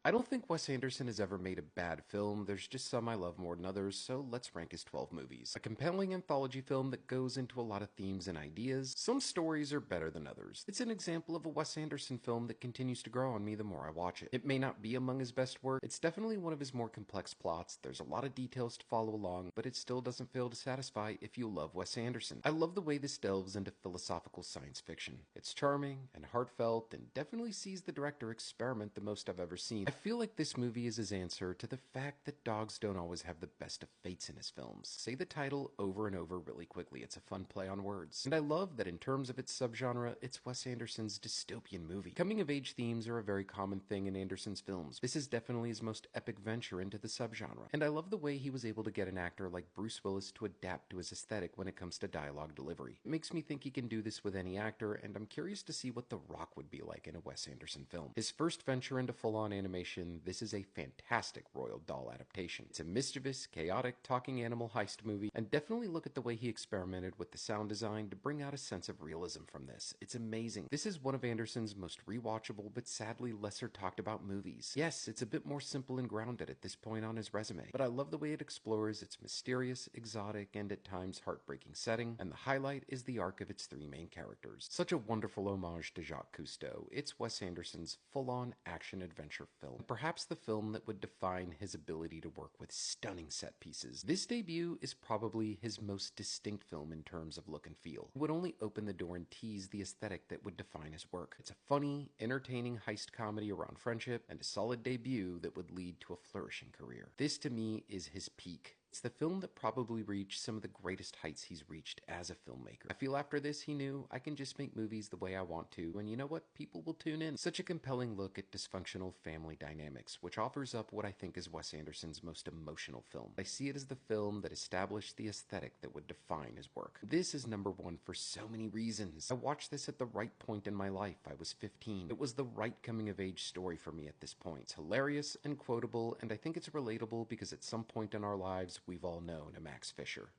I don't think Wes Anderson has ever made a bad film, there's just some I love more than others, so let's rank his 12 movies. A compelling anthology film that goes into a lot of themes and ideas. Some stories are better than others. It's an example of a Wes Anderson film that continues to grow on me the more I watch it. It may not be among his best work, it's definitely one of his more complex plots, there's a lot of details to follow along, but it still doesn't fail to satisfy if you love Wes Anderson. I love the way this delves into philosophical science fiction. It's charming and heartfelt and definitely sees the director experiment the most I've ever seen. I feel like this movie is his answer to the fact that dogs don't always have the best of fates in his films. Say the title over and over really quickly, it's a fun play on words. And I love that in terms of its subgenre, it's Wes Anderson's dystopian movie. Coming of age themes are a very common thing in Anderson's films. This is definitely his most epic venture into the subgenre. And I love the way he was able to get an actor like Bruce Willis to adapt to his aesthetic when it comes to dialogue delivery. It makes me think he can do this with any actor, and I'm curious to see what The Rock would be like in a Wes Anderson film. His first venture into full-on animation, this is a fantastic Roald Dahl adaptation. It's a mischievous, chaotic, talking animal heist movie, and definitely look at the way he experimented with the sound design to bring out a sense of realism from this. It's amazing. This is one of Anderson's most rewatchable but sadly lesser talked about movies. Yes, it's a bit more simple and grounded at this point on his resume, but I love the way it explores its mysterious, exotic, and at times heartbreaking setting, and the highlight is the arc of its three main characters. Such a wonderful homage to Jacques Cousteau. It's Wes Anderson's full-on action-adventure film. Perhaps the film that would define his ability to work with stunning set pieces. This debut is probably his most distinct film in terms of look and feel. It would only open the door and tease the aesthetic that would define his work. It's a funny, entertaining heist comedy around friendship, and a solid debut that would lead to a flourishing career. This to me is his peak. It's the film that probably reached some of the greatest heights he's reached as a filmmaker. I feel after this he knew, I can just make movies the way I want to, and you know what? People will tune in. Such a compelling look at dysfunctional family dynamics, which offers up what I think is Wes Anderson's most emotional film. I see it as the film that established the aesthetic that would define his work. This is number one for so many reasons. I watched this at the right point in my life. I was 15. It was the right coming of age story for me at this point. It's hilarious and quotable, and I think it's relatable because at some point in our lives, we've all known a Max Fisher.